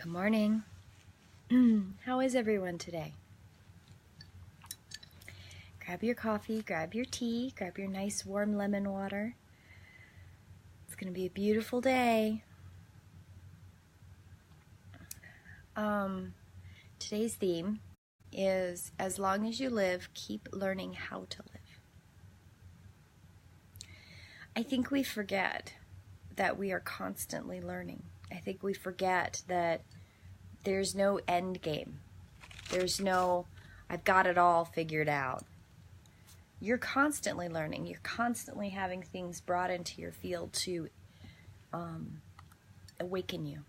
Good morning. How is everyone today? Grab your coffee, grab your tea, grab your nice warm lemon water. It's going to be a beautiful day. Today's theme is, as long as you live, keep learning how to live. I think we forget that we are constantly learning. I think we forget that there's no end game. There's no, I've got it all figured out. You're constantly learning. You're constantly having things brought into your field to awaken you.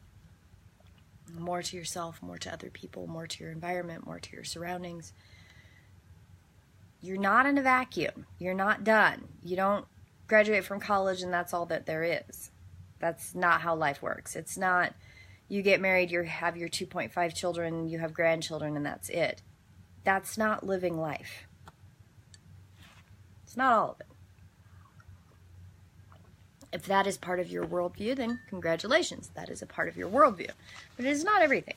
More to yourself, more to other people, more to your environment, more to your surroundings. You're not in a vacuum. You're not done. You don't graduate from college and that's all that there is. That's not how life works. It's not you get married, you have your 2.5 children, you have grandchildren, and that's it. That's not living life. It's not all of it. If that is part of your worldview, then congratulations. That is a part of your worldview. But it is not everything.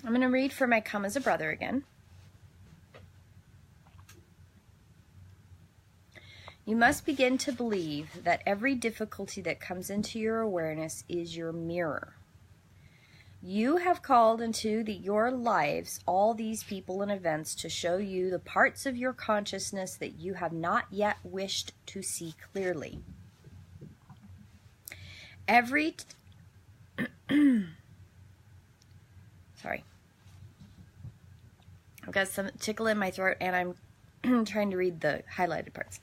I'm going to read for my Come as a Brother again. You must begin to believe that every difficulty that comes into your awareness is your mirror. You have called into your lives all these people and events to show you the parts of your consciousness that you have not yet wished to see clearly. Sorry. I've got some tickle in my throat and I'm trying to read the highlighted parts.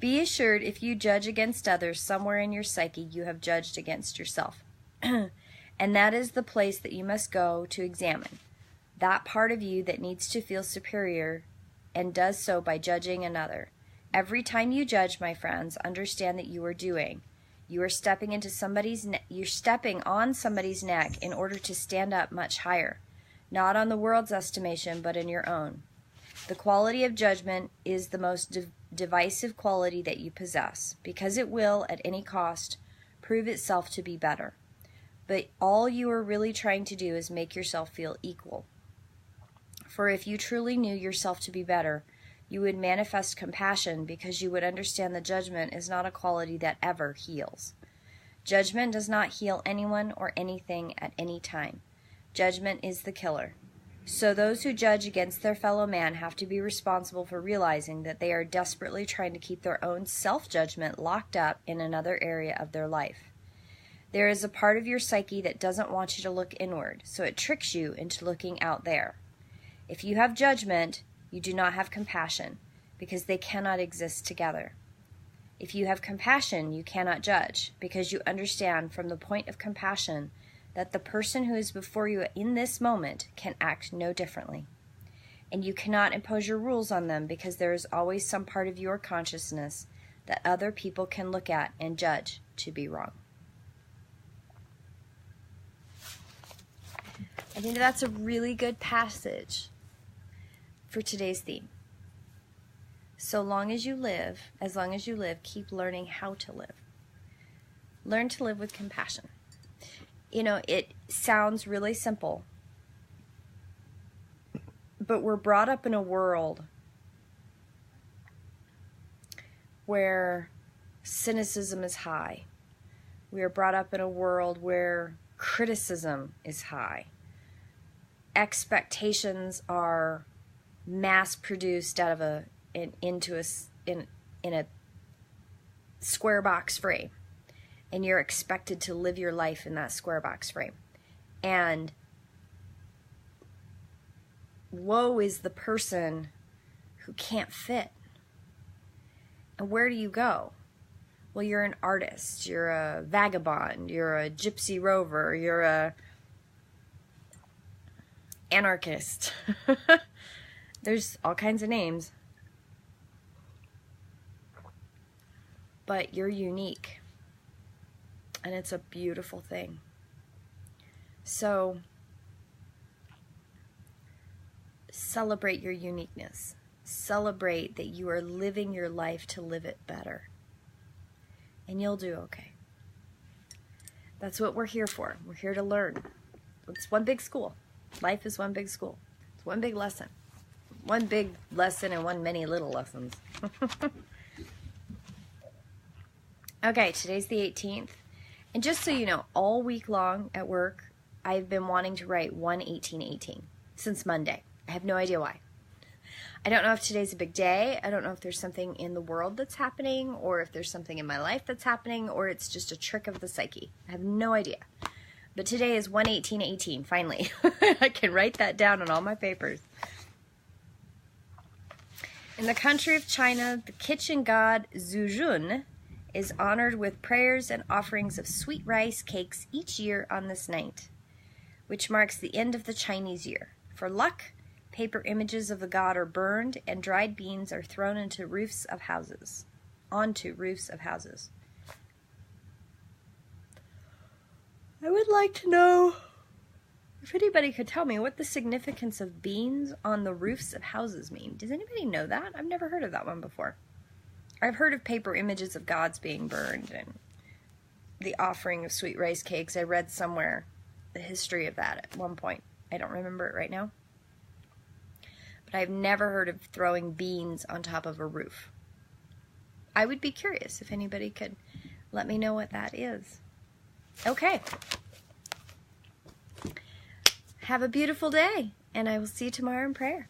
Be assured, if you judge against others, somewhere in your psyche you have judged against yourself. And that is the place that you must go to examine. That part of you that needs to feel superior and does so by judging another. Every time you judge, my friends, understand that you are stepping on somebody's neck in order to stand up much higher. Not on the world's estimation, but in your own. The quality of judgment is the most divisive quality that you possess, because it will, at any cost, prove itself to be better. But all you are really trying to do is make yourself feel equal. For if you truly knew yourself to be better, you would manifest compassion, because you would understand that judgment is not a quality that ever heals. Judgment does not heal anyone or anything at any time. Judgment is the killer. So those who judge against their fellow man have to be responsible for realizing that they are desperately trying to keep their own self-judgment locked up in another area of their life. There is a part of your psyche that doesn't want you to look inward, so it tricks you into looking out there. If you have judgment, you do not have compassion, because they cannot exist together. If you have compassion, you cannot judge, because you understand from the point of compassion that the person who is before you in this moment can act no differently. And you cannot impose your rules on them, because there is always some part of your consciousness that other people can look at and judge to be wrong. I think that's a really good passage for today's theme. So long as you live, keep learning how to live. Learn to live with compassion. You know, it sounds really simple, but we're brought up in a world where cynicism is high. We are brought up in a world where criticism is high. Expectations are mass-produced out of in a square box frame, and you're expected to live your life in that square box frame. And woe is the person who can't fit. And where do you go? Well, you're an artist, you're a vagabond, you're a gypsy rover, you're a anarchist. There's all kinds of names. But you're unique. And it's a beautiful thing. So, celebrate your uniqueness. Celebrate that you are living your life to live it better. And you'll do okay. That's what we're here for. We're here to learn. It's one big school. Life is one big school. It's one big lesson. One big lesson and one many little lessons. Okay, today's the 18th. And just so you know, all week long at work, I've been wanting to write 1:18:18 since Monday. I have no idea why. I don't know if today's a big day. I don't know if there's something in the world that's happening, or if there's something in my life that's happening, or it's just a trick of the psyche. I have no idea. But today is 1:18:18, finally. I can write that down on all my papers. In the country of China, the kitchen god Zhuzhun is honored with prayers and offerings of sweet rice cakes each year on this night, which marks the end of the Chinese year. For luck, paper images of the god are burned and dried beans are thrown onto roofs of houses. I would like to know if anybody could tell me what the significance of beans on the roofs of houses mean. Does anybody know that? I've never heard of that one before. I've heard of paper images of gods being burned and the offering of sweet rice cakes. I read somewhere the history of that at one point. I don't remember it right now. But I've never heard of throwing beans on top of a roof. I would be curious if anybody could let me know what that is. Okay. Have a beautiful day, and I will see you tomorrow in prayer.